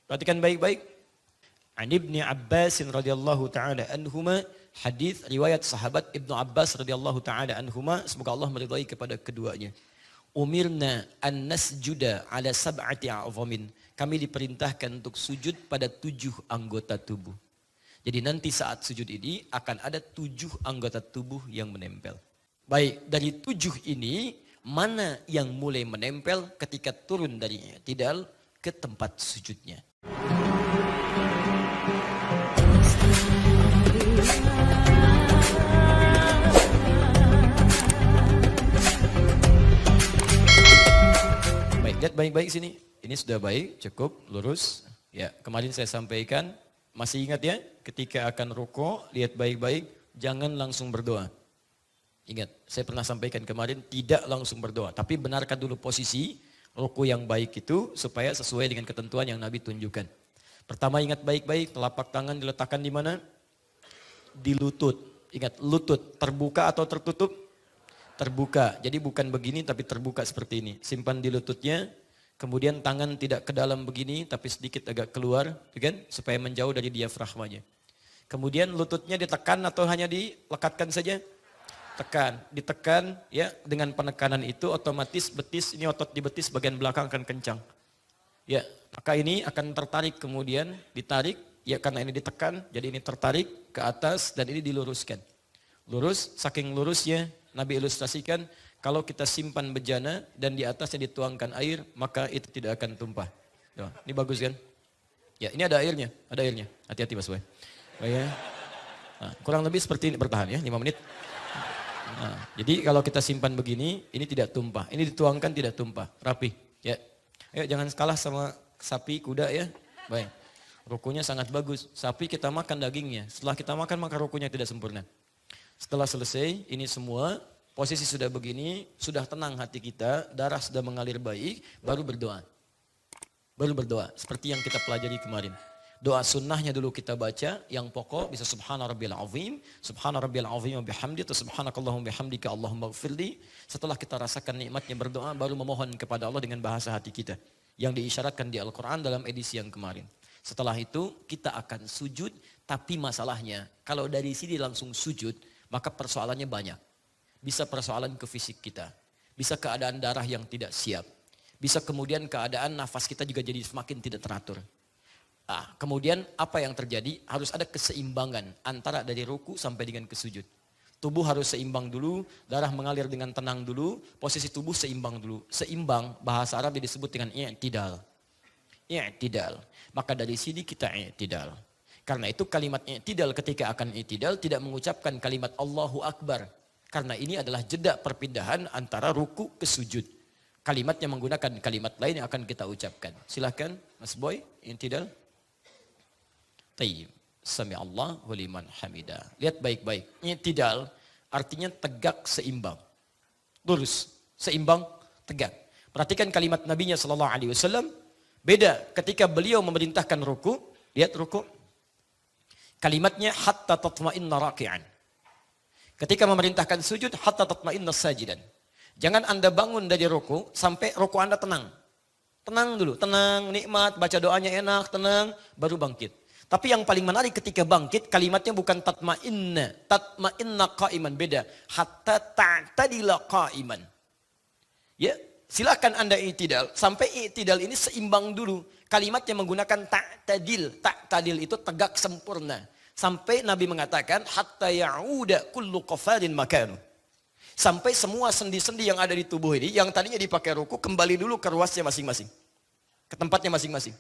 Perhatikan baik-baik. An Ibni Abbas radhiyallahu taala anhuma, hadis riwayat sahabat Ibnu Abbas radhiyallahu taala anhuma, semoga Allah meridai kepada keduanya. Umirna an nasjuda ala sab'ati a'zamin. Kami diperintahkan untuk sujud pada 7 anggota tubuh. Jadi nanti saat sujud ini akan ada 7 anggota tubuh yang menempel. Baik, dari 7 ini mana yang mulai menempel ketika turun dari i'tidal ke tempat sujudnya? Baik, lihat baik-baik sini. Ini sudah baik, cukup, lurus. Ya, kemarin saya sampaikan, masih ingat ya, ketika akan rukuk, lihat baik-baik, jangan langsung berdoa. Ingat, saya pernah sampaikan kemarin, tidak langsung berdoa. Tapi benarkan dulu posisi rukuk yang baik itu, supaya sesuai dengan ketentuan yang Nabi tunjukkan. Pertama ingat baik-baik, telapak tangan diletakkan di mana? Di lutut. Ingat, lutut terbuka atau tertutup? Terbuka. Jadi bukan begini tapi terbuka seperti ini. Simpan di lututnya. Kemudian tangan tidak ke dalam begini tapi sedikit agak keluar, kan? Supaya menjauh dari diafragmanya. Kemudian lututnya ditekan atau hanya dilekatkan saja? Tekan, ditekan ya, dengan penekanan itu otomatis betis, ini otot di betis bagian belakang akan kencang. Ya, maka ini akan tertarik kemudian ditarik, ya karena ini ditekan, jadi ini tertarik ke atas dan ini diluruskan. Lurus, saking lurusnya Nabi ilustrasikan kalau kita simpan bejana dan di atasnya dituangkan air, maka itu tidak akan tumpah. Ya, ini bagus kan? Ya, ini ada airnya, ada airnya. Hati-hati Mas Boy. Ya. Nah, kurang lebih seperti ini, bertahan ya, 5 menit. Nah, jadi kalau kita simpan begini, ini tidak tumpah. Ini dituangkan tidak tumpah, rapi. Ya, ayo jangan kalah sama sapi, kuda ya. Baik, rukunya sangat bagus. Sapi kita makan dagingnya. Setelah kita makan maka rukunya tidak sempurna. Setelah selesai, ini semua posisi sudah begini, sudah tenang hati kita, darah sudah mengalir baik, baru berdoa. Baru berdoa, seperti yang kita pelajari kemarin. Doa sunnahnya dulu kita baca, yang pokok bisa subhana rabbiyal azim, subhana rabbiyal azim wa bihamdi, atau subhanakallahumma bihamdika Allahumma ighfirli. Setelah kita rasakan nikmatnya berdoa, baru memohon kepada Allah dengan bahasa hati kita. Yang diisyaratkan di Al-Quran dalam edisi yang kemarin. Setelah itu kita akan sujud, tapi masalahnya kalau dari sini langsung sujud, maka persoalannya banyak. Bisa persoalan ke fisik kita, bisa keadaan darah yang tidak siap, bisa kemudian keadaan nafas kita juga jadi semakin tidak teratur. Nah, kemudian apa yang terjadi? Harus ada keseimbangan antara dari ruku sampai dengan ke sujud. Tubuh harus seimbang dulu, darah mengalir dengan tenang dulu, posisi tubuh seimbang dulu. Seimbang, bahasa Arab disebut dengan i'tidal. I'tidal. Maka dari sini kita i'tidal. Karena itu kalimat i'tidal ketika akan i'tidal tidak mengucapkan kalimat Allahu Akbar. Karena ini adalah jeda perpindahan antara ruku ke sujud. Kalimatnya menggunakan kalimat lain yang akan kita ucapkan. Silahkan Mas Boy, i'tidal. Tayyib. Sami Allahu liman hamidah. Lihat baik-baik. I'tidal artinya tegak seimbang. Lurus, seimbang, tegak. Perhatikan kalimat Nabinya sallallahu alaihi wasallam. Beda ketika beliau memerintahkan ruku. Lihat ruku. Kalimatnya hatta tatma'inna raki'an. Ketika memerintahkan sujud hatta tatma'inna sajidan. Jangan Anda bangun dari ruku sampai ruku Anda tenang. Tenang dulu, tenang, nikmat, baca doanya enak, tenang, baru bangkit. Tapi yang paling menarik ketika bangkit, kalimatnya bukan tatma'inna qa'iman, beda. Hatta ta'tadila qa'iman. Ya, silakan Anda i'tidal, sampai i'tidal ini seimbang dulu. Kalimatnya menggunakan ta'tadil, ta'tadil itu tegak sempurna. Sampai Nabi mengatakan, hatta ya'uda kullu qafarin makanu. Sampai semua sendi-sendi yang ada di tubuh ini, yang tadinya dipakai ruku, kembali dulu ke ruasnya masing-masing. Ke tempatnya masing-masing.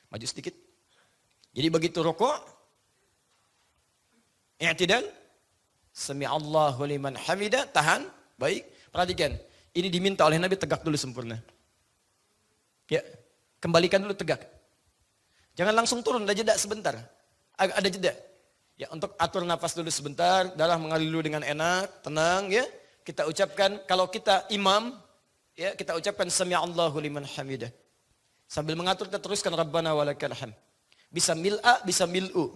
Maju sedikit. Jadi begitu rukuk, i'tidal, sami Allahu liman hamidah, tahan, baik. Perhatikan, ini diminta oleh Nabi tegak dulu sempurna. Ya, kembalikan dulu tegak. Jangan langsung turun, ada jeda sebentar. Ada jeda. Ya, untuk atur nafas dulu sebentar, darah mengalir dulu dengan enak, tenang ya. Kita ucapkan, kalau kita imam, ya kita ucapkan sami Allahu liman hamidah. Sambil mengatur kita teruskan Rabbana walakal hamd. Bisa mil'a, bisa mil'u.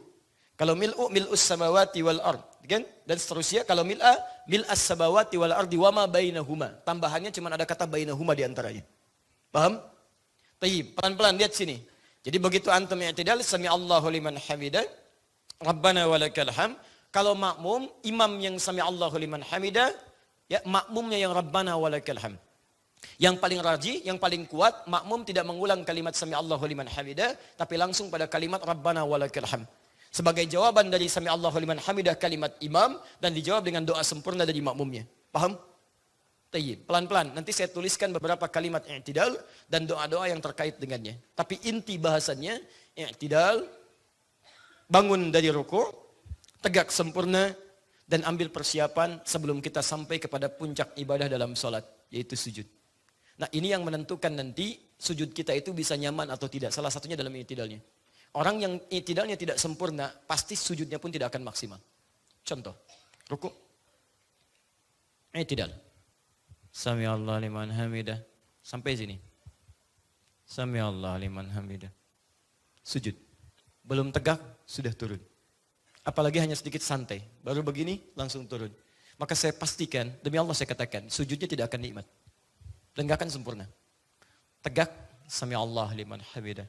Kalau mil'u, mil'us samawati wal ard. Kan? Dan seterusnya, kalau mil'a, mil'as samawati wal ardi wa ma bainahuma. Tambahannya cuma ada kata bainahuma di antaranya. Paham? Tayyib, pelan-pelan lihat sini. Jadi begitu antum i'tidal, sami Allahu liman hamidah, Rabbana walakal hamd. Kalau makmum, imam yang sami Allahu liman hamidah, ya makmumnya yang Rabbana walakal hamd. Yang paling rajih, yang paling kuat, makmum tidak mengulang kalimat sami Allahu liman hamidah, tapi langsung pada kalimat Rabbana walakal hamd. Sebagai jawaban dari sami Allahu liman hamidah kalimat imam, dan dijawab dengan doa sempurna dari makmumnya. Paham? Tayyib. Pelan-pelan. Nanti saya tuliskan beberapa kalimat i'tidal dan doa-doa yang terkait dengannya. Tapi inti bahasannya, i'tidal, bangun dari ruku', tegak sempurna, dan ambil persiapan sebelum kita sampai kepada puncak ibadah dalam sholat, yaitu sujud. Nah ini yang menentukan nanti sujud kita itu bisa nyaman atau tidak. Salah satunya dalam i'tidalnya. Orang yang i'tidalnya tidak sempurna, pasti sujudnya pun tidak akan maksimal. Contoh, ruku', i'tidal. Sami Allah liman hamidah. Sampai sini. Sami Allah liman hamidah. Sujud. Belum tegak, sudah turun. Apalagi hanya sedikit santai. Baru begini, langsung turun. Maka saya pastikan, demi Allah saya katakan, sujudnya tidak akan nikmat. Dan gak akan sempurna. Tegak, Sami Allah liman hamidah.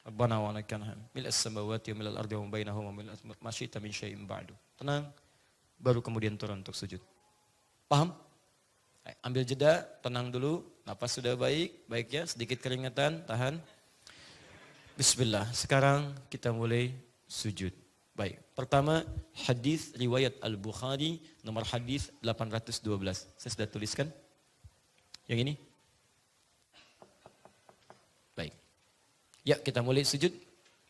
Rabbana wa lakal hamd. Mil'as samawati wa mil'al ardi wa bainahuma mil'as ma syi'ta min syai'in ba'du. Tenang. Baru kemudian turun untuk sujud. Paham? Ambil jeda, tenang dulu, napas sudah baik, baiknya sedikit keringatan, tahan. Bismillah, sekarang kita mulai sujud. Baik, pertama hadis riwayat Al-Bukhari nomor hadis 812. Saya sudah tuliskan. Yang ini? Baik. Ya, kita mulai sujud.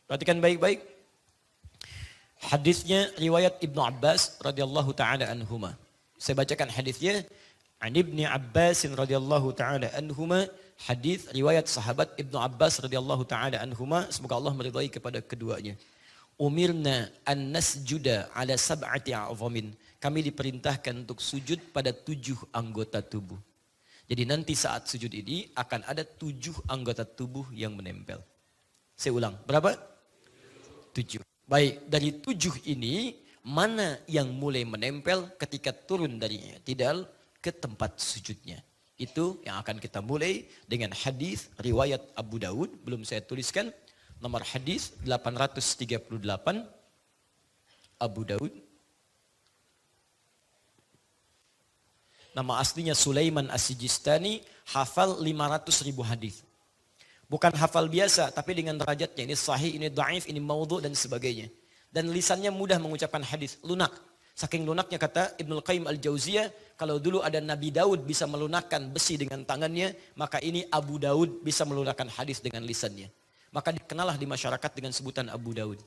Perhatikan baik-baik. Hadisnya riwayat Ibnu Abbas radhiyallahu taala anhuma. Saya bacakan hadisnya. An Ibni Abbas radhiyallahu taala anhuma, hadis riwayat sahabat Ibnu Abbas radhiyallahu taala anhuma, semoga Allah meridai kepada keduanya. Umirna an nasjuda ala sab'ati a'zamin. Kami diperintahkan untuk sujud pada 7 anggota tubuh. Jadi nanti saat sujud ini akan ada 7 anggota tubuh yang menempel. Saya ulang, berapa? 7. Baik, dari 7 ini mana yang mulai menempel ketika turun dari i'tidal ke tempat sujudnya. Itu yang akan kita mulai dengan hadis riwayat Abu Daud, belum saya tuliskan, nomor hadis 838 Abu Daud. Nama aslinya Sulaiman As-Sijistani, hafal 500.000 hadis. Bukan hafal biasa, tapi dengan derajatnya. Ini sahih, ini dhaif, ini maudhu dan sebagainya. Dan lisannya mudah mengucapkan hadis, lunak. Saking lunaknya kata Ibnul Qayyim Al-Jauziyah, kalau dulu ada Nabi Daud bisa melunakkan besi dengan tangannya, maka ini Abu Daud bisa melunakkan hadis dengan lisannya. Maka dikenallah di masyarakat dengan sebutan Abu Daud.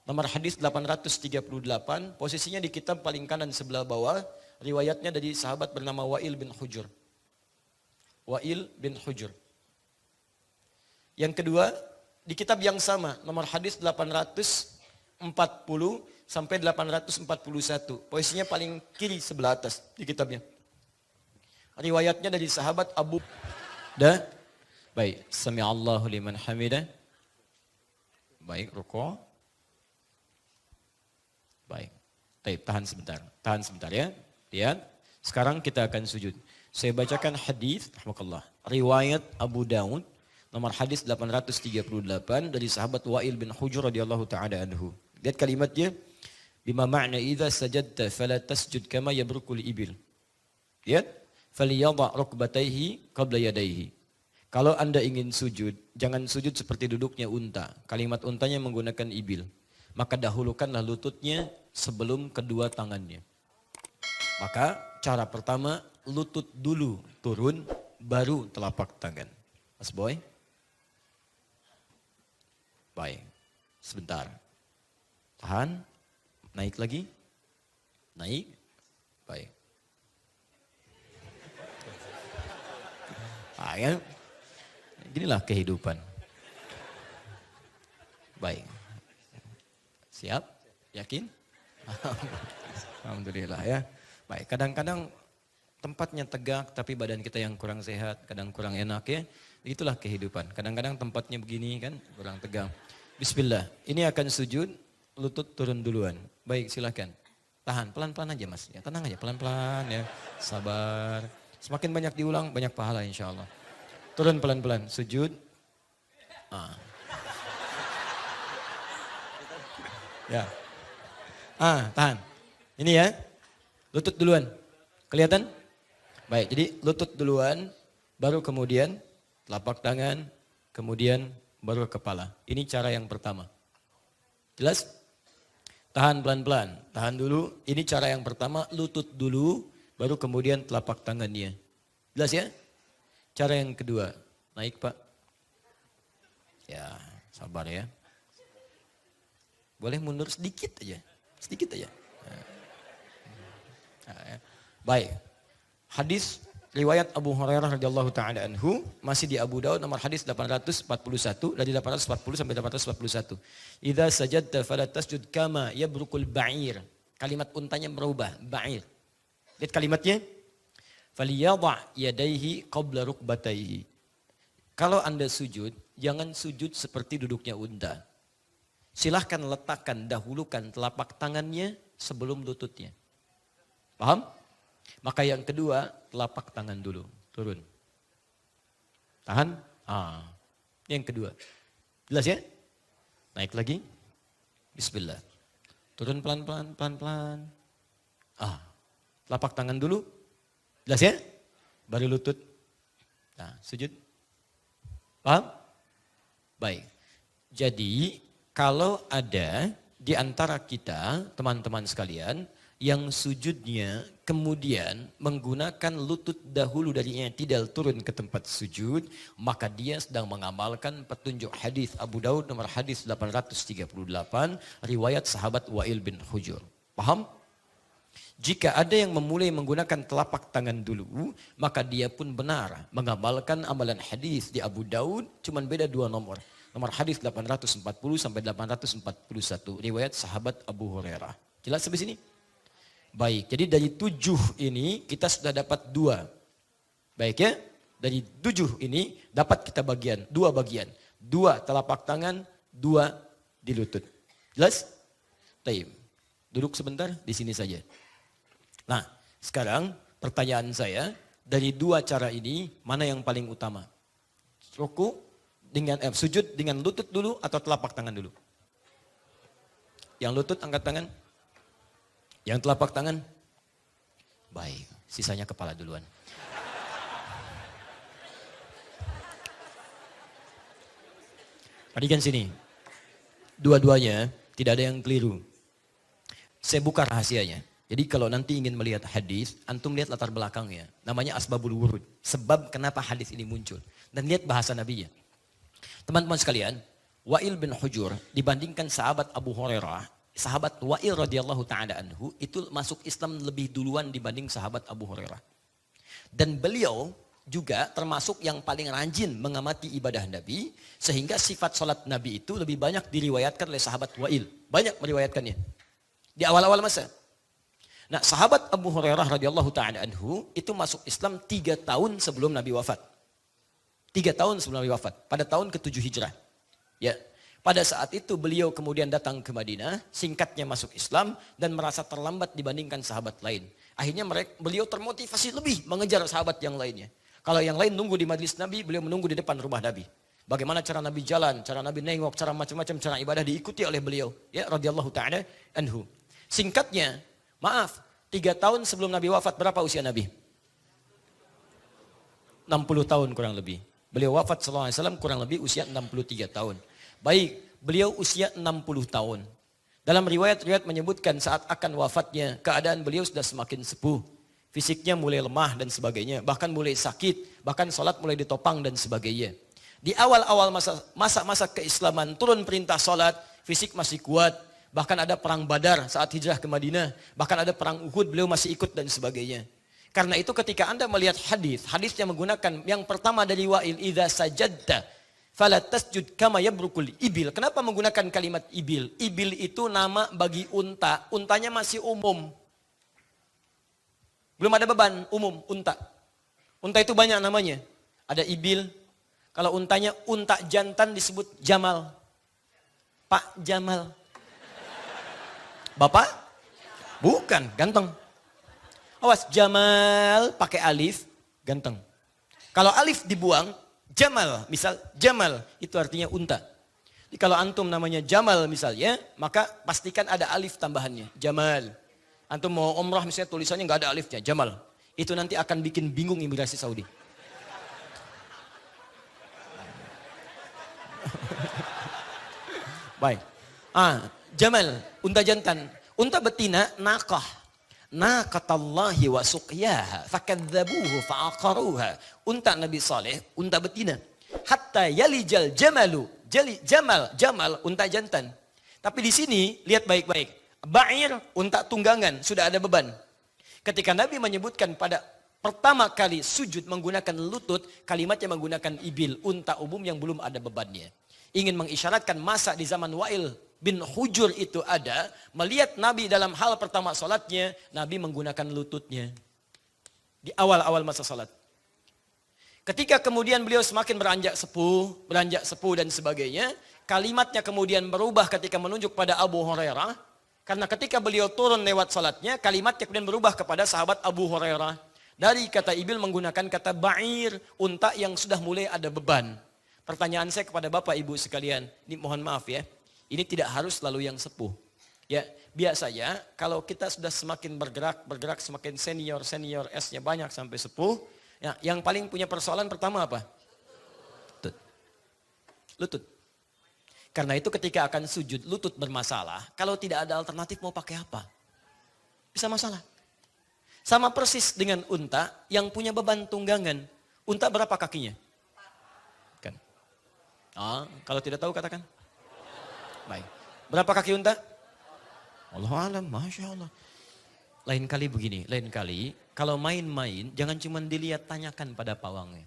Nomor hadis 838, posisinya di kitab paling kanan sebelah bawah, riwayatnya dari sahabat bernama Wa'il bin Hujur. Wa'il bin Hujur. Yang kedua, di kitab yang sama, nomor hadis 840 sampai 841. Posisinya paling kiri sebelah atas di kitabnya. Riwayatnya dari sahabat Abu Da. Baik, sami Allahu liman hamidah. Baik, ruku'. Baik. Tahan sebentar ya. Lihat. Sekarang kita akan sujud. Saya bacakan hadis, rahmatullah. Riwayat Abu Daud nomor hadis 838 dari sahabat Wa'il bin Hujur radhiyallahu taala anhu. Lihat kalimatnya. Bima ma'na idza sajadta fala tasjud kama yabrukul ibil. Lihat, faliyadha rukbatayhi qabla yadayhi. Kalau Anda ingin sujud, jangan sujud seperti duduknya unta. Kalimat untanya menggunakan ibil. Maka dahulukanlah lututnya sebelum kedua tangannya. Maka cara pertama, lutut dulu turun, baru telapak tangan. Mas Boy? Baik, sebentar. Tahan. Naik lagi. Naik. Baik. Ya. Inilah kehidupan. Baik. Siap? Yakin? Alhamdulillah ya. Baik, kadang-kadang tempatnya tegak tapi badan kita yang kurang sehat, kadang kurang enak ya. Itulah kehidupan. Kadang-kadang tempatnya begini kan, kurang tegang. Bismillah. Ini akan sujud, lutut turun duluan. Baik, silakan. Tahan, pelan-pelan aja mas. Ya, tenang aja, pelan-pelan ya. Sabar. Semakin banyak diulang, banyak pahala insya Allah. Turun pelan-pelan, sujud. Ya. Tahan. Ini ya. Lutut duluan. Kelihatan? Baik, jadi lutut duluan, baru kemudian telapak tangan, kemudian baru kepala. Ini cara yang pertama. Jelas? Tahan pelan-pelan. Tahan dulu. Ini cara yang pertama, lutut dulu, baru kemudian telapak tangannya. Jelas ya? Cara yang kedua. Naik Pak. Ya, sabar ya. Boleh mundur sedikit aja. Sedikit aja. Baik. Hadis riwayat Abu Hurairah radhiyallahu taala anhu masih di Abu Daud nomor hadis 841 dari 840 sampai 841. Idza sajadta fala tasjud kama yabrukul ba'ir. Kalimat untanya berubah, ba'ir. Lihat kalimatnya. Faliyadha yadayhi qabla rukbatayhi. Kalau Anda sujud, jangan sujud seperti duduknya unta. Silahkan letakkan, dahulukan telapak tangannya sebelum lututnya. Paham? Maka yang kedua, telapak tangan dulu. Turun. Tahan. Yang kedua. Jelas ya? Naik lagi. Bismillah. Turun pelan-pelan, pelan-pelan. Telapak tangan dulu. Jelas ya? Baru lutut. Nah, sujud. Paham? Baik. Jadi, kalau ada di antara kita, teman-teman sekalian, yang sujudnya kemudian menggunakan lutut dahulu dari i'tidal turun ke tempat sujud, maka dia sedang mengamalkan petunjuk hadis Abu Daud nomor hadis 838, riwayat sahabat Wa'il bin Hujur. Paham? Jika ada yang memulai menggunakan telapak tangan dulu, maka dia pun benar mengamalkan amalan hadis di Abu Daud, cuman beda 2 nomor. Nomor hadis 840 sampai 841, riwayat sahabat Abu Hurairah. Jelas sampai sini? Baik, jadi dari 7 ini kita sudah dapat 2. Baik ya, dari 7 ini dapat kita bagian, 2 bagian. 2 telapak tangan, 2 di lutut. Jelas? Taib. Duduk sebentar di sini saja. Nah, sekarang pertanyaan saya, dari 2 cara ini mana yang paling utama? Ruku dengan sujud dengan lutut dulu atau telapak tangan dulu? Yang lutut angkat tangan. Yang telapak tangan? Baik, sisanya kepala duluan. Perhatikan sini. Dua-duanya tidak ada yang keliru. Saya buka rahasianya. Jadi kalau nanti ingin melihat hadis, antum lihat latar belakangnya. Namanya asbabul wurud. Sebab kenapa hadis ini muncul. Dan lihat bahasa Nabinya. Teman-teman sekalian, Wa'il bin Hujur dibandingkan sahabat Abu Hurairah, sahabat Wa'il radhiyallahu ta'ala anhu itu masuk Islam lebih duluan dibanding sahabat Abu Hurairah. Dan beliau juga termasuk yang paling rajin mengamati ibadah Nabi, sehingga sifat sholat Nabi itu lebih banyak diriwayatkan oleh sahabat Wa'il. Banyak meriwayatkannya. Di awal-awal masa. Nah, sahabat Abu Hurairah radhiyallahu ta'ala anhu itu masuk Islam 3 tahun sebelum Nabi wafat. 3 tahun sebelum Nabi wafat. Pada tahun ke-7 Hijrah. Ya. Pada saat itu beliau kemudian datang ke Madinah, singkatnya masuk Islam dan merasa terlambat dibandingkan sahabat lain. Akhirnya beliau termotivasi lebih mengejar sahabat yang lainnya. Kalau yang lain nunggu di majlis Nabi, beliau menunggu di depan rumah Nabi. Bagaimana cara Nabi jalan, cara Nabi nengok, cara macam-macam cara ibadah diikuti oleh beliau. Ya, radhiyallahu ta'ala anhu. Singkatnya, 3 tahun sebelum Nabi wafat, berapa usia Nabi? 60 tahun kurang lebih. Beliau wafat sallallahu alaihi wasallam kurang lebih usia 63 tahun. Baik, beliau usia 60 tahun. Dalam riwayat-riwayat menyebutkan saat akan wafatnya, keadaan beliau sudah semakin sepuh. Fisiknya mulai lemah dan sebagainya. Bahkan mulai sakit, bahkan sholat mulai ditopang dan sebagainya. Di awal-awal masa-masa keislaman, turun perintah sholat, fisik masih kuat. Bahkan ada perang Badar saat hijrah ke Madinah. Bahkan ada perang Uhud, beliau masih ikut dan sebagainya. Karena itu ketika Anda melihat hadis yang menggunakan yang pertama dari Wa'il, idza sajadta fala tasjud kama yabrukul ibil. Kenapa menggunakan kalimat ibil? Ibil itu nama bagi unta. Untanya masih umum. Belum ada beban, umum, unta. Unta itu banyak namanya. Ada ibil. Kalau untanya unta jantan disebut Jamal. Pak Jamal. Bapak? Bukan, ganteng. Awas, Jamal pakai alif, ganteng. Kalau alif dibuang, Jamal, misal Jamal, itu artinya unta. Jadi kalau antum namanya Jamal misalnya, maka pastikan ada alif tambahannya, Jamal. Antum mau umrah misalnya tulisannya nggak ada alifnya, Jamal. Itu nanti akan bikin bingung imigrasi Saudi. Baik. Jamal, unta jantan. Unta betina, naqah. Naqatallahi wa suqyaha fakadzabuhu fa'aqaruha. Unta Nabi Saleh, unta betina. Hatta yalijal jamalu. Jamal, unta jantan. Tapi di sini lihat baik-baik. Ba'ir, unta tunggangan, sudah ada beban. Ketika Nabi menyebutkan pada pertama kali sujud menggunakan lutut, kalimatnya menggunakan ibil, unta umum yang belum ada bebannya. Ingin mengisyaratkan masa di zaman Wa'il bin Hujur itu ada, melihat Nabi dalam hal pertama salatnya, Nabi menggunakan lututnya. Di awal-awal masa salat. Ketika kemudian beliau semakin beranjak sepuh dan sebagainya, kalimatnya kemudian berubah ketika menunjuk pada Abu Hurairah. Karena ketika beliau turun lewat salatnya, kalimatnya kemudian berubah kepada sahabat Abu Hurairah. Dari kata ibil menggunakan kata ba'ir, unta yang sudah mulai ada beban. Pertanyaan saya kepada Bapak Ibu sekalian, ini mohon maaf ya, ini tidak harus selalu yang sepuh. Ya, biasanya kalau kita sudah semakin bergerak semakin senior, S-nya banyak sampai sepuh, ya, yang paling punya persoalan pertama apa? Lutut. Karena itu ketika akan sujud lutut bermasalah, kalau tidak ada alternatif mau pakai apa? Bisa masalah. Sama persis dengan unta yang punya beban tunggangan. Unta berapa kakinya? Kan. Kalau tidak tahu katakan. Baik. Berapa kaki unta? Allah alam, Masya Allah. Lain kali begini, lain kali kalau main-main jangan cuma dilihat, tanyakan pada pawangnya.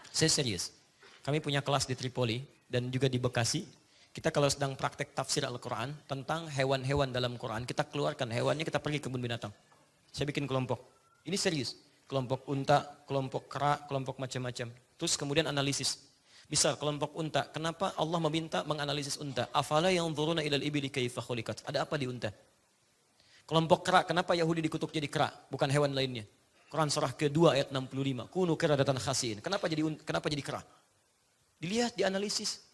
Saya serius. Kami punya kelas di Tripoli dan juga di Bekasi. Kita kalau sedang praktek tafsir Al-Quran tentang hewan-hewan dalam Quran, kita keluarkan hewannya, kita pergi ke kebun binatang. Saya bikin kelompok. Ini serius. Kelompok unta, kelompok kera, kelompok macam-macam. Terus kemudian analisis. Bisa kelompok unta. Kenapa Allah meminta menganalisis unta? Afala yanzuruna ilal ibili kaifa khuliqat. Ada apa di unta? Kelompok kera. Kenapa Yahudi dikutuk jadi kera? Bukan hewan lainnya. Quran surah kedua ayat 65. Kunu qiradatan khasiin. Kenapa jadi kera? Dilihat, dianalisis.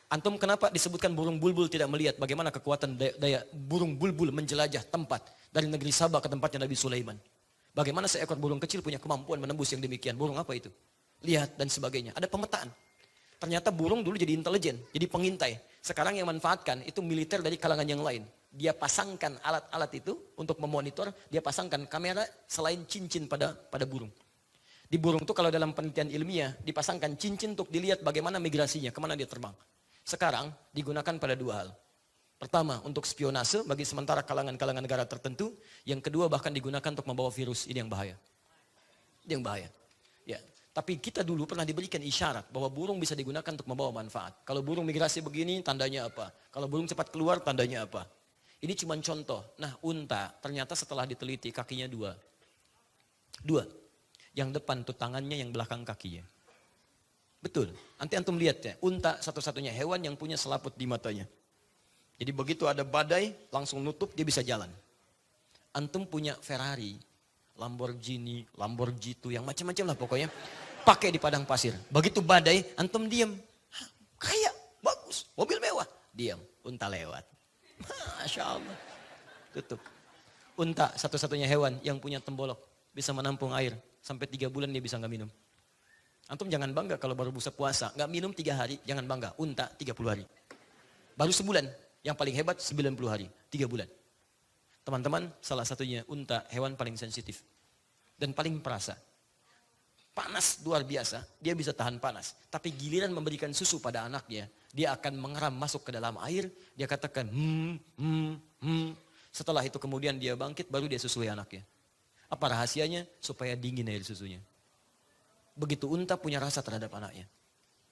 Antum kenapa disebutkan burung bulbul tidak melihat bagaimana kekuatan daya burung bulbul menjelajah tempat dari negeri Sabah ke tempatnya Nabi Sulaiman. Bagaimana seekor burung kecil punya kemampuan menembus yang demikian. Burung apa itu? Lihat dan sebagainya. Ada pemetaan. Ternyata burung dulu jadi intelijen, jadi pengintai. Sekarang yang manfaatkan itu militer dari kalangan yang lain. Dia pasangkan alat-alat itu untuk memonitor, dia pasangkan kamera selain cincin pada burung. Di burung itu kalau dalam penelitian ilmiah dipasangkan cincin untuk dilihat bagaimana migrasinya, kemana dia terbang. Sekarang digunakan pada dua hal. Pertama, untuk spionase bagi sementara kalangan-kalangan negara tertentu. Yang kedua, bahkan digunakan untuk membawa virus. Ini yang bahaya. Ini yang bahaya. Ya. Tapi kita dulu pernah diberikan isyarat bahwa burung bisa digunakan untuk membawa manfaat. Kalau burung migrasi begini, tandanya apa? Kalau burung cepat keluar, tandanya apa? Ini cuma contoh. Nah, unta ternyata setelah diteliti kakinya dua. Yang depan tuh tangannya, yang belakang kakinya. Betul. Nanti antum lihat ya, unta satu-satunya hewan yang punya selaput di matanya. Jadi begitu ada badai, langsung nutup, dia bisa jalan. Antum punya Ferrari, Lamborghini, yang macam-macam lah pokoknya. Pakai di padang pasir. Begitu badai, antum diam. Kaya, bagus, mobil mewah. Diam, unta lewat. Masya Allah. Tutup. Unta satu-satunya hewan yang punya tembolok. Bisa menampung air. Sampai 3 bulan dia bisa nggak minum. Antum jangan bangga kalau baru busa puasa. Nggak minum 3 hari, jangan bangga. Unta 30 hari. Baru sebulan. Yang paling hebat 90 hari. 3 bulan. Teman-teman, salah satunya unta, hewan paling sensitif. Dan paling perasa. Panas luar biasa, dia bisa tahan panas. Tapi giliran memberikan susu pada anaknya, dia akan mengeram masuk ke dalam air. Dia katakan, Setelah itu kemudian dia bangkit, baru dia susui anaknya. Apa rahasianya? Supaya dingin air susunya. Begitu unta punya rasa terhadap anaknya.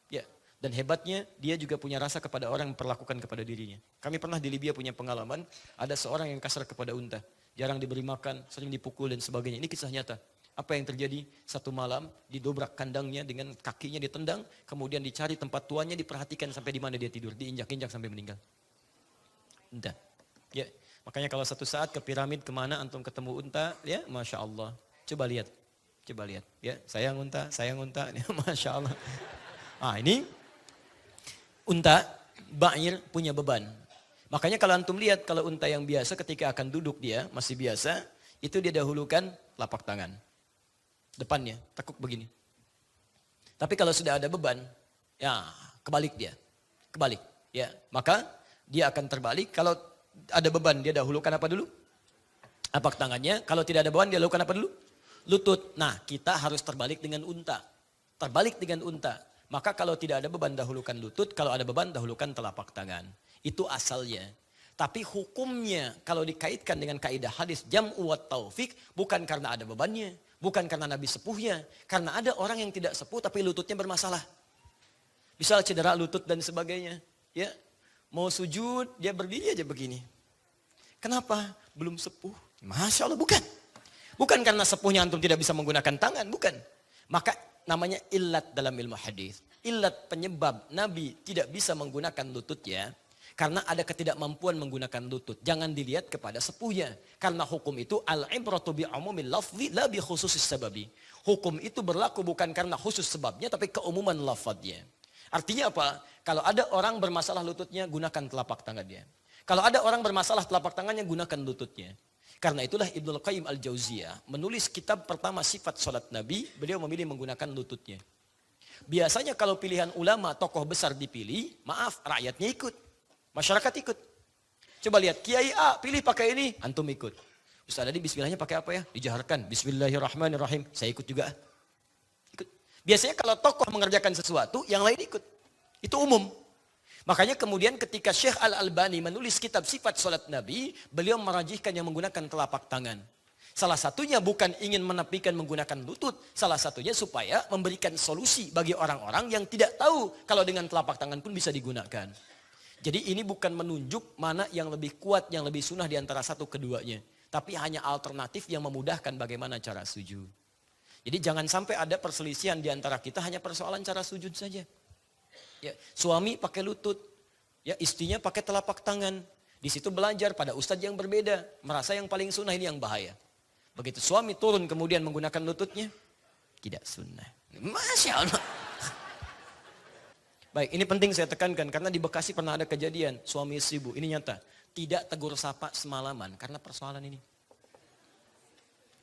Ya, dan hebatnya dia juga punya rasa kepada orang yang memperlakukan kepada dirinya. Kami pernah di Libya punya pengalaman, ada seorang yang kasar kepada unta. Jarang diberi makan, sering dipukul dan sebagainya. Ini kisah nyata. Apa yang terjadi? Satu malam didobrak kandangnya dengan kakinya ditendang, kemudian dicari tempat tuannya, diperhatikan sampai di mana dia tidur, diinjak-injak sampai meninggal. Unta. Ya, makanya kalau satu saat ke piramid kemana antum ketemu unta, ya Masya Allah. Coba lihat. Ya, sayang unta, ya, Masya Allah. Ini Unta, ba'ir punya beban. Makanya kalau antum lihat, kalau unta yang biasa ketika akan duduk dia, masih biasa, itu dia dahulukan telapak tangan. Depannya, tekuk begini. Tapi kalau sudah ada beban, ya kebalik dia. Kebalik. Ya, maka dia akan terbalik. Kalau ada beban, dia dahulukan apa dulu? Telapak tangannya. Kalau tidak ada beban, dia dahulukan apa dulu? Lutut. Nah, kita harus terbalik dengan unta. Terbalik dengan unta. Maka kalau tidak ada beban, dahulukan lutut. Kalau ada beban, dahulukan telapak tangan. Itu asalnya. Tapi hukumnya kalau dikaitkan dengan kaidah hadis jam'u wat taufik bukan karena ada bebannya, bukan karena Nabi sepuhnya, karena ada orang yang tidak sepuh tapi lututnya bermasalah. Misal cedera lutut dan sebagainya, ya. Mau sujud dia berdiri aja begini. Kenapa? Belum sepuh. Masya Allah, bukan. Bukan karena sepuhnya antum tidak bisa menggunakan tangan, bukan. Maka namanya illat dalam ilmu hadis. Illat penyebab Nabi tidak bisa menggunakan lututnya karena ada ketidakmampuan menggunakan lutut. Jangan dilihat kepada sepuhnya. Karena hukum itu al-ibratu bi umumil lafzi la bi khususis sababi. Hukum itu berlaku bukan karena khusus sebabnya tapi keumuman lafadznya. Artinya apa? Kalau ada orang bermasalah lututnya, gunakan telapak tangannya. Kalau ada orang bermasalah telapak tangannya, gunakan lututnya. Karena itulah Ibnul Qayyim Al-Jauziyah menulis kitab pertama sifat salat Nabi, beliau memilih menggunakan lututnya. Biasanya kalau pilihan ulama, tokoh besar dipilih, maaf, rakyatnya ikut. Masyarakat ikut. Coba lihat, Kiai A pilih pakai ini, antum ikut. Ustaz tadi bismillahnya pakai apa ya? Dijaharkan, bismillahirrahmanirrahim. Saya ikut juga. Ikut. Biasanya kalau tokoh mengerjakan sesuatu, yang lain ikut. Itu umum. Makanya kemudian ketika Syekh Al-Albani menulis kitab sifat salat Nabi, beliau merajihkan yang menggunakan telapak tangan. Salah satunya bukan ingin menepikan menggunakan lutut, salah satunya supaya memberikan solusi bagi orang-orang yang tidak tahu kalau dengan telapak tangan pun bisa digunakan. Jadi ini bukan menunjuk mana yang lebih kuat, yang lebih sunnah di antara satu keduanya. Tapi hanya alternatif yang memudahkan bagaimana cara sujud. Jadi jangan sampai ada perselisihan di antara kita hanya persoalan cara sujud saja. Ya, suami pakai lutut, ya istrinya pakai telapak tangan. Di situ belajar pada ustadz yang berbeda, merasa yang paling sunnah ini yang bahaya. Begitu suami turun kemudian menggunakan lututnya, tidak sunnah. Masya Allah. Baik, ini penting saya tekankan karena di Bekasi pernah ada kejadian suami istri bu, ini nyata. Tidak tegur sapa semalaman karena persoalan ini.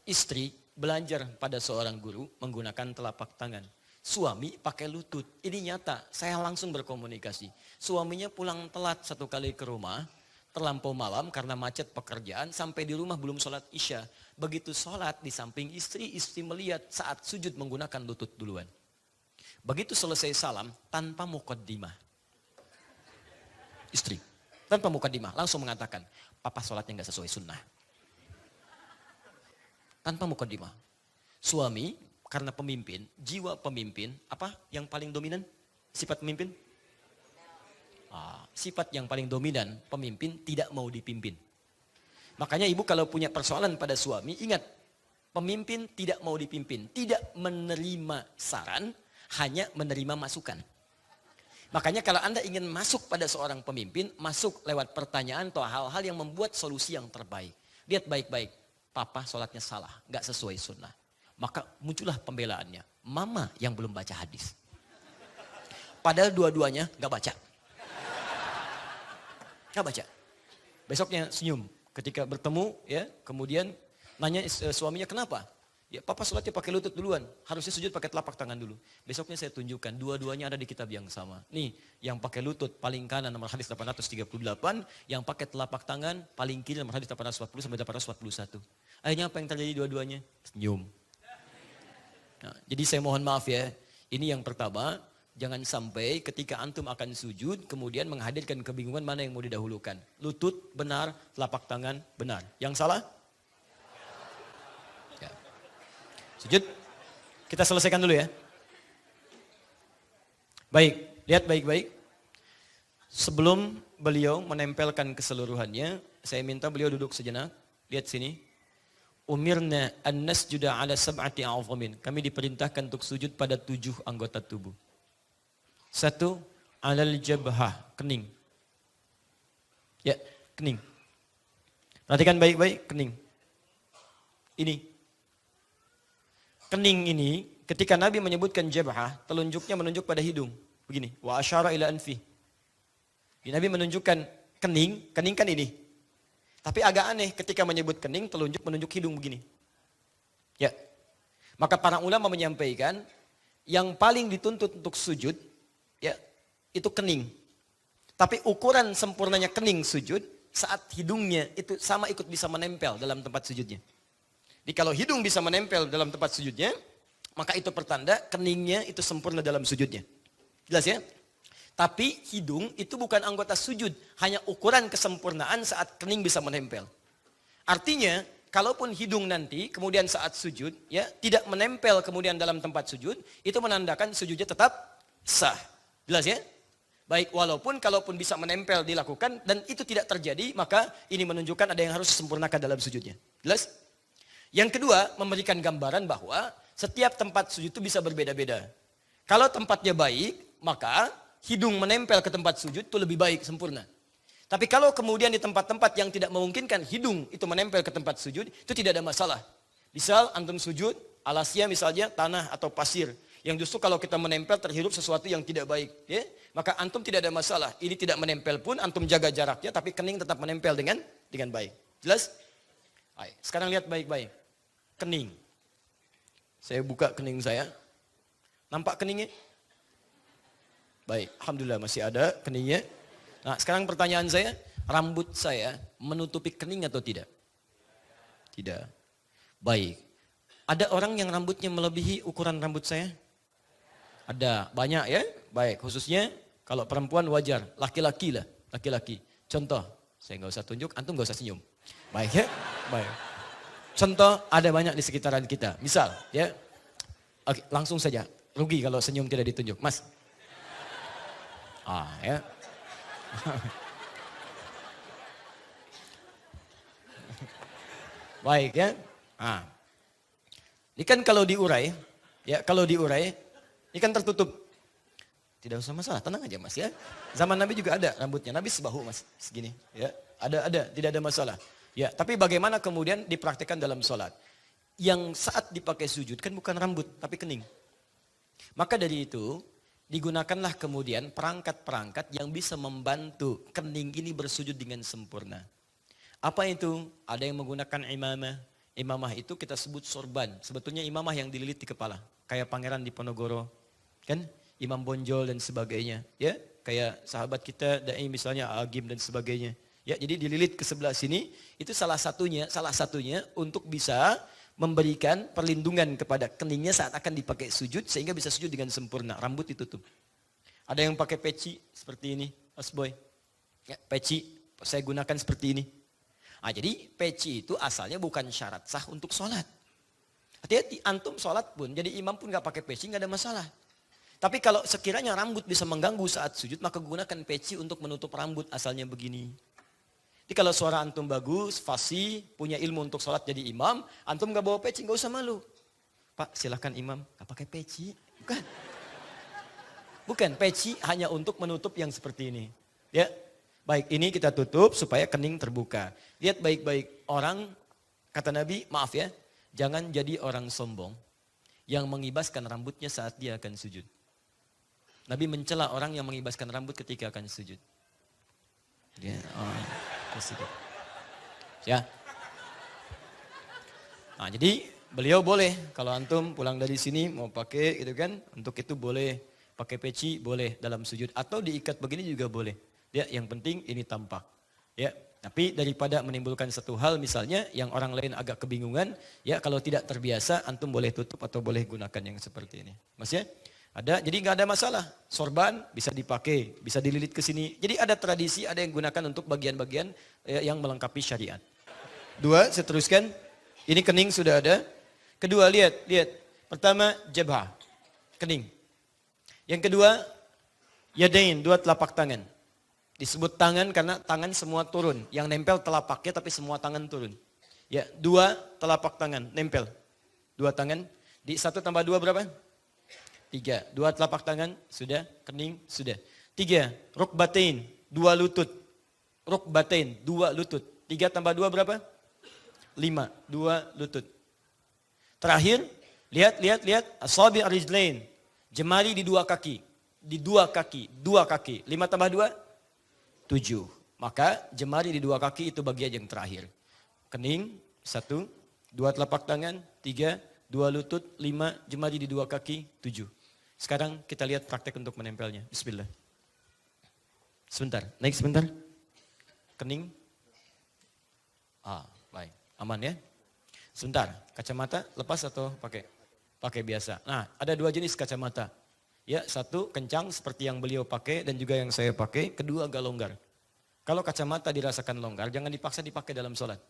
Istri belajar pada seorang guru menggunakan telapak tangan. Suami pakai lutut. Ini nyata, saya langsung berkomunikasi. Suaminya pulang telat satu kali ke rumah, terlampau malam karena macet pekerjaan, sampai di rumah belum sholat isya. Begitu sholat di samping istri, istri melihat saat sujud menggunakan lutut duluan. Begitu selesai salam, tanpa muqaddimah. Istri, tanpa muqaddimah, langsung mengatakan, papa sholatnya gak sesuai sunnah. Tanpa muqaddimah. Suami, karena pemimpin, jiwa pemimpin, apa yang paling dominan? Sifat pemimpin? Sifat yang paling dominan, pemimpin tidak mau dipimpin. Makanya ibu kalau punya persoalan pada suami, ingat, pemimpin tidak mau dipimpin, tidak menerima saran, hanya menerima masukan. Makanya kalau Anda ingin masuk pada seorang pemimpin, masuk lewat pertanyaan atau hal-hal yang membuat solusi yang terbaik. Lihat baik-baik, papa sholatnya salah, gak sesuai sunnah. Maka muncullah pembelaannya, mama yang belum baca hadis. Padahal dua-duanya gak baca. Gak baca. Besoknya senyum ketika bertemu, ya, kemudian nanya suaminya kenapa? Ya, papa sholatnya pakai lutut duluan, harusnya sujud pakai telapak tangan dulu. Besoknya saya tunjukkan, dua-duanya ada di kitab yang sama. Nih, yang pakai lutut paling kanan nomor hadis 838, yang pakai telapak tangan paling kiri nomor hadis 840 sampai 841. Akhirnya apa yang terjadi dua-duanya? Senyum. Nah, jadi saya mohon maaf ya, ini yang pertama, jangan sampai ketika antum akan sujud, kemudian menghadirkan kebingungan mana yang mau didahulukan. Lutut benar, telapak tangan benar. Yang salah? Sujud, kita selesaikan dulu ya. Baik, lihat baik-baik. Sebelum beliau menempelkan keseluruhannya, saya minta beliau duduk sejenak. Lihat sini. Umirna an nasjuda ala sab'ati a'zamin. Kami diperintahkan untuk sujud pada 7 anggota tubuh. 1, alal jabhah, kening. Ya, kening. Perhatikan baik-baik, kening. Ini. Kening ini ketika Nabi menyebutkan jabhah, telunjuknya menunjuk pada hidung. Begini, wa asyara ila anfi. Nabi menunjukkan kening, kening kan ini. Tapi agak aneh ketika menyebut kening, telunjuk menunjuk hidung begini. Ya. Maka para ulama menyampaikan yang paling dituntut untuk sujud ya itu kening. Tapi ukuran sempurnanya kening sujud saat hidungnya itu sama ikut bisa menempel dalam tempat sujudnya. Jadi kalau hidung bisa menempel dalam tempat sujudnya, maka itu pertanda keningnya itu sempurna dalam sujudnya. Jelas ya? Tapi hidung itu bukan anggota sujud, hanya ukuran kesempurnaan saat kening bisa menempel. Artinya, kalaupun hidung nanti kemudian saat sujud ya tidak menempel kemudian dalam tempat sujud, itu menandakan sujudnya tetap sah. Jelas ya? Baik, walaupun kalaupun bisa menempel dilakukan dan itu tidak terjadi, maka ini menunjukkan ada yang harus disempurnakan dalam sujudnya. Jelas? Yang kedua, memberikan gambaran bahwa setiap tempat sujud itu bisa berbeda-beda. Kalau tempatnya baik, maka hidung menempel ke tempat sujud itu lebih baik, sempurna. Tapi kalau kemudian di tempat-tempat yang tidak memungkinkan hidung itu menempel ke tempat sujud, itu tidak ada masalah. Misal antum sujud, alasnya misalnya tanah atau pasir. Yang justru kalau kita menempel terhirup sesuatu yang tidak baik. Ya? Maka antum tidak ada masalah. Ini tidak menempel pun, antum jaga jaraknya, tapi kening tetap menempel dengan baik. Jelas? Baik. Sekarang lihat baik-baik. Kening. Saya buka kening saya. Nampak keningnya? Baik, alhamdulillah masih ada keningnya. Nah, sekarang pertanyaan saya, rambut saya menutupi kening atau tidak? Tidak. Baik. Ada orang yang rambutnya melebihi ukuran rambut saya? Ada, banyak ya. Baik, khususnya kalau perempuan wajar, laki-laki lah, laki-laki. Contoh, saya nggak usah tunjuk, antum nggak usah senyum. Baik ya, baik. Contoh ada banyak di sekitaran kita. Misal, ya, oke, langsung saja. Rugi kalau senyum tidak ditunjuk, Mas. Ya. Baik ya. Ini kan kalau diurai, ya kalau diurai, ini kan tertutup. Tidak usah masalah, tenang aja Mas ya. Zaman Nabi juga ada rambutnya, Nabi sebahu Mas, segini. Ya, ada, tidak ada masalah. Ya, tapi bagaimana kemudian dipraktikkan dalam sholat? Yang saat dipakai sujud kan bukan rambut, tapi kening. Maka dari itu, digunakanlah kemudian perangkat-perangkat yang bisa membantu kening ini bersujud dengan sempurna. Apa itu? Ada yang menggunakan imamah. Imamah itu kita sebut sorban. Sebetulnya imamah yang dililit di kepala. Kayak pangeran di Ponorogo. Kan? Imam Bonjol dan sebagainya. Ya, kayak sahabat kita, dai misalnya Agim dan sebagainya. Ya, jadi dililit ke sebelah sini. Itu salah satunya untuk bisa memberikan perlindungan kepada keningnya saat akan dipakai sujud sehingga bisa sujud dengan sempurna. Rambut ditutup. Ada yang pakai peci seperti ini, Mas Boy. Ya, peci saya gunakan seperti ini. Jadi peci itu asalnya bukan syarat sah untuk sholat. Hati-hati, antum sholat pun, jadi imam pun gak pakai peci gak ada masalah. Tapi kalau sekiranya rambut bisa mengganggu saat sujud, maka gunakan peci untuk menutup rambut asalnya begini. Jadi kalau suara antum bagus, fasih, punya ilmu untuk sholat jadi imam, antum gak bawa peci, gak usah malu. Pak silahkan imam, gak pakai peci. Bukan. Bukan, peci hanya untuk menutup yang seperti ini. Ya, baik ini kita tutup supaya kening terbuka. Lihat baik-baik, orang, kata Nabi, maaf ya, jangan jadi orang sombong yang mengibaskan rambutnya saat dia akan sujud. Nabi mencela orang yang mengibaskan rambut ketika akan sujud. Ya, ya. Jadi beliau boleh kalau antum pulang dari sini mau pakai gitu kan, untuk itu boleh pakai peci, boleh dalam sujud atau diikat begini juga boleh. Ya, yang penting ini tampak. Ya, tapi daripada menimbulkan satu hal misalnya yang orang lain agak kebingungan, ya kalau tidak terbiasa antum boleh tutup atau boleh gunakan yang seperti ini. Mas ya? Ada, jadi nggak ada masalah. Sorban bisa dipakai, bisa dililit ke sini. Jadi ada tradisi, ada yang gunakan untuk bagian-bagian yang melengkapi syariat. Dua, saya teruskan. Ini kening sudah ada. Kedua, lihat. Pertama, jabhah, kening. Yang kedua, yadain, dua telapak tangan. Disebut tangan karena tangan semua turun. Yang nempel telapaknya tapi semua tangan turun. Ya, dua telapak tangan nempel. Dua tangan. Di 1 tambah 2 berapa? 3. 2 telapak tangan, sudah. Kening, sudah. 3. Rukbatain, 2 lutut. Rukbatain, 2 lutut. 3 tambah 2 berapa? 5. 2 lutut. Terakhir, lihat. Asabi' rijlain. Jemari di 2 kaki. Di 2 kaki. 2 kaki. 5 tambah 2? 7. Maka jemari di 2 kaki itu bagian yang terakhir. Kening, 1, 2 telapak tangan, 3, 2 lutut, 5, jemari di 2 kaki, 7. Sekarang kita lihat praktek untuk menempelnya. Bismillah. Sebentar, naik sebentar. Kening. Baik. Aman ya? Sebentar, kacamata lepas atau pakai? Pakai biasa. Nah, ada 2 jenis kacamata. Ya, 1 kencang seperti yang beliau pakai dan juga yang saya pakai. Kedua agak longgar. Kalau kacamata dirasakan longgar, jangan dipaksa dipakai dalam sholat.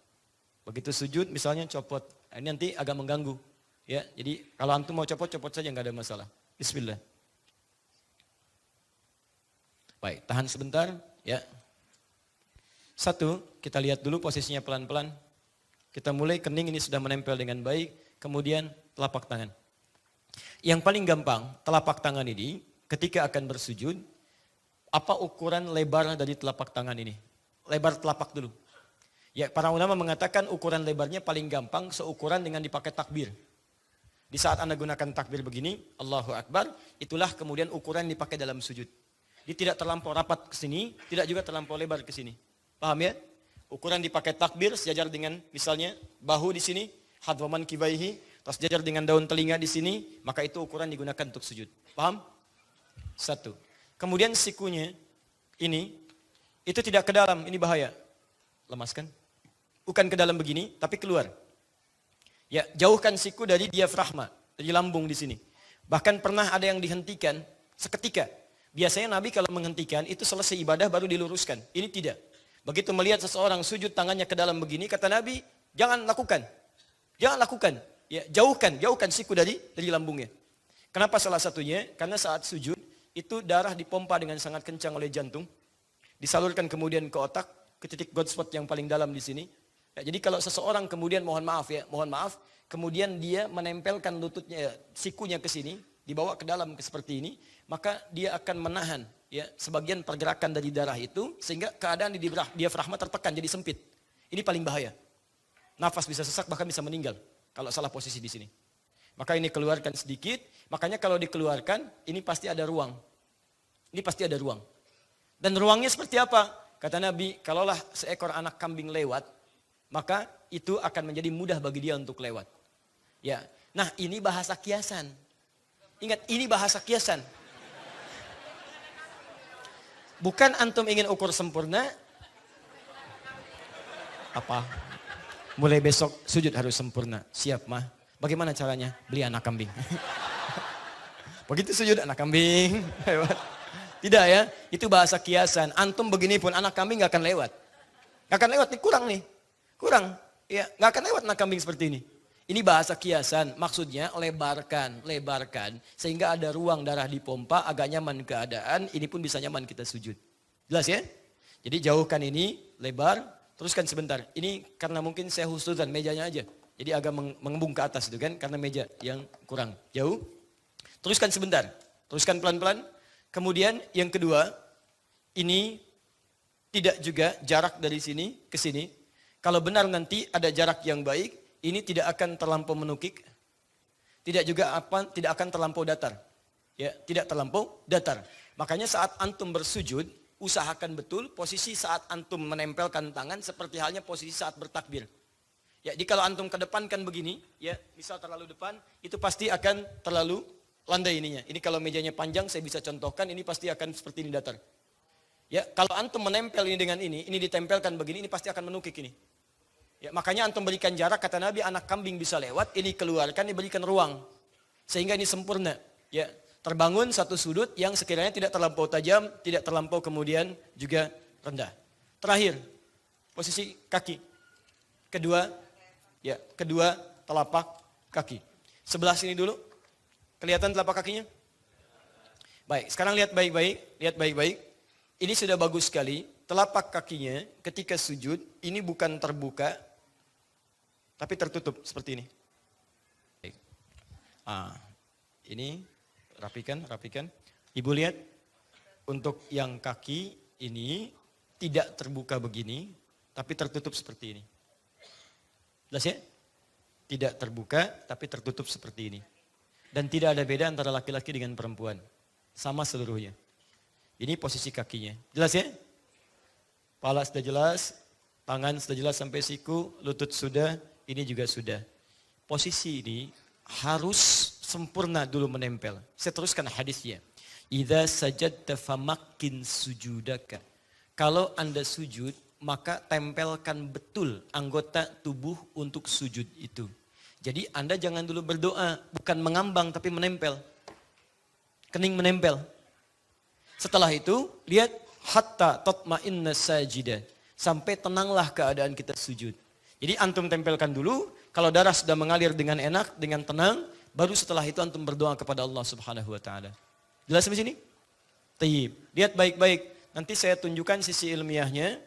Begitu sujud misalnya copot. Ini nanti agak mengganggu. Ya, jadi kalau antum mau copot saja nggak ada masalah. Bismillah. Baik, tahan sebentar. Ya. 1, kita lihat dulu posisinya pelan-pelan. Kita mulai kening ini sudah menempel dengan baik, kemudian telapak tangan. Yang paling gampang, telapak tangan ini ketika akan bersujud, apa ukuran lebar dari telapak tangan ini? Lebar telapak dulu. Ya, para ulama mengatakan ukuran lebarnya paling gampang seukuran dengan dipakai takbir. Di saat Anda gunakan takbir begini, Allahu Akbar, itulah kemudian ukuran yang dipakai dalam sujud. Dia tidak terlampau rapat ke sini, tidak juga terlampau lebar ke sini. Paham ya? Ukuran dipakai takbir sejajar dengan misalnya bahu di sini, hadwaman kibaihi, terus sejajar dengan daun telinga di sini, maka itu ukuran digunakan untuk sujud. Paham? 1. Kemudian sikunya ini, itu tidak ke dalam, ini bahaya. Lemaskan. Bukan ke dalam begini, tapi keluar. Ya, jauhkan siku dari diafragma, dari lambung di sini. Bahkan pernah ada yang dihentikan seketika. Biasanya Nabi kalau menghentikan, itu selesai ibadah baru diluruskan. Ini tidak. Begitu melihat seseorang sujud tangannya ke dalam begini, kata Nabi, jangan lakukan. Jangan lakukan. Ya, jauhkan siku dari lambungnya. Kenapa salah satunya? Karena saat sujud, itu darah dipompa dengan sangat kencang oleh jantung. Disalurkan kemudian ke otak, ke titik God spot yang paling dalam di sini. Ya, jadi kalau seseorang kemudian mohon maaf, kemudian dia menempelkan lututnya, sikunya ke sini, dibawa ke dalam seperti ini, maka dia akan menahan ya sebagian pergerakan dari darah itu sehingga keadaan di diafragma tertekan jadi sempit. Ini paling bahaya. Nafas bisa sesak bahkan bisa meninggal kalau salah posisi di sini. Maka ini keluarkan sedikit, makanya kalau dikeluarkan ini pasti ada ruang. Ini pasti ada ruang. Dan ruangnya seperti apa? Kata Nabi, kalaulah seekor anak kambing lewat, maka itu akan menjadi mudah bagi dia untuk lewat. Ya. Nah, ini bahasa kiasan. Ingat, ini bahasa kiasan. Bukan antum ingin ukur sempurna. Apa? Mulai besok sujud harus sempurna. Siap mah. Bagaimana caranya? Beli anak kambing. Begitu sujud anak kambing. Tidak ya. Itu bahasa kiasan. Antum begini pun anak kambing gak akan lewat. Gak akan lewat nih. Kurang nih. Kurang. Ya, gak akan lewat anak kambing seperti ini. Ini bahasa kiasan, maksudnya lebarkan, sehingga ada ruang darah dipompa, agak nyaman keadaan, ini pun bisa nyaman kita sujud. Jelas ya? Jadi jauhkan ini, lebar, teruskan sebentar. Ini karena mungkin saya khususkan mejanya aja, jadi agak mengembung ke atas itu kan, karena meja yang kurang jauh. Teruskan sebentar, teruskan pelan-pelan. Kemudian yang kedua, ini tidak juga jarak dari sini ke sini. Kalau benar nanti ada jarak yang baik, ini tidak akan terlampau menukik, tidak akan terlampau datar. Ya, tidak terlampau datar. Makanya saat antum bersujud, usahakan betul posisi saat antum menempelkan tangan seperti halnya posisi saat bertakbir. Ya, jadi kalau antum kedepankan begini, ya, misal terlalu depan, itu pasti akan terlalu landai ininya. Ini kalau mejanya panjang saya bisa contohkan, ini pasti akan seperti ini datar. Ya, kalau antum menempel ini dengan ini ditempelkan begini, ini pasti akan menukik ini. Ya, makanya antum berikan jarak, kata Nabi, anak kambing bisa lewat, ini keluarkan, diberikan ruang. Sehingga ini sempurna. Ya, terbangun satu sudut yang sekiranya tidak terlampau tajam, tidak terlampau kemudian juga rendah. Terakhir, posisi kaki. Kedua telapak kaki. Sebelah sini dulu. Kelihatan telapak kakinya? Baik, sekarang lihat baik-baik. Ini sudah bagus sekali. Telapak kakinya ketika sujud, ini bukan terbuka, tapi tertutup seperti ini. Ini rapikan. Ibu lihat, untuk yang kaki ini tidak terbuka begini, tapi tertutup seperti ini. Jelas ya? Tidak terbuka, tapi tertutup seperti ini. Dan tidak ada beda antara laki-laki dengan perempuan. Sama seluruhnya. Ini posisi kakinya. Jelas ya? Pala sudah jelas, tangan sudah jelas sampai siku, lutut sudah, ini juga sudah. Posisi ini harus sempurna dulu menempel. Saya teruskan hadisnya. Idza sajadta famakkin sujudaka. Kalau Anda sujud, maka tempelkan betul anggota tubuh untuk sujud itu. Jadi Anda jangan dulu berdoa, bukan mengambang tapi menempel. Kening menempel. Setelah itu, lihat hatta tatma'inna sajida. Sampai tenanglah keadaan kita sujud. Jadi antum tempelkan dulu, kalau darah sudah mengalir dengan enak, dengan tenang, baru setelah itu antum berdoa kepada Allah Subhanahu wa taala. Jelas sampai sini? Tayyib. Lihat baik-baik. Nanti saya tunjukkan sisi ilmiahnya.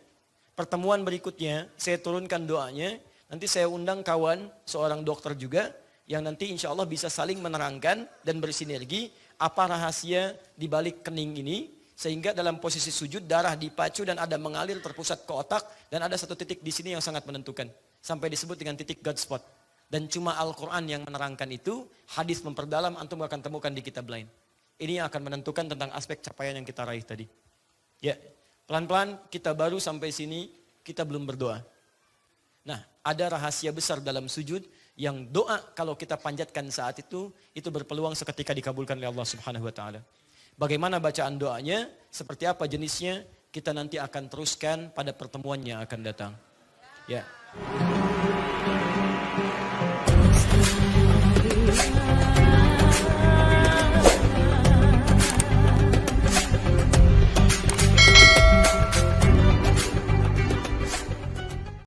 Pertemuan berikutnya saya turunkan doanya. Nanti saya undang kawan, seorang dokter juga, yang nanti insya Allah bisa saling menerangkan dan bersinergi apa rahasia di balik kening ini, sehingga dalam posisi sujud darah dipacu dan ada mengalir terpusat ke otak, dan ada satu titik di sini yang sangat menentukan, sampai disebut dengan titik God spot. Dan cuma Al-Quran yang menerangkan itu, hadis memperdalam, antum akan temukan di kitab lain. Ini yang akan menentukan tentang aspek capaian yang kita raih tadi. Ya, pelan-pelan kita baru sampai sini, kita belum berdoa. Nah, ada rahasia besar dalam sujud yang doa kalau kita panjatkan saat itu berpeluang seketika dikabulkan oleh Allah Subhanahu wa taala. Bagaimana bacaan doanya, seperti apa jenisnya, kita nanti akan teruskan pada pertemuan yang akan datang. Ya.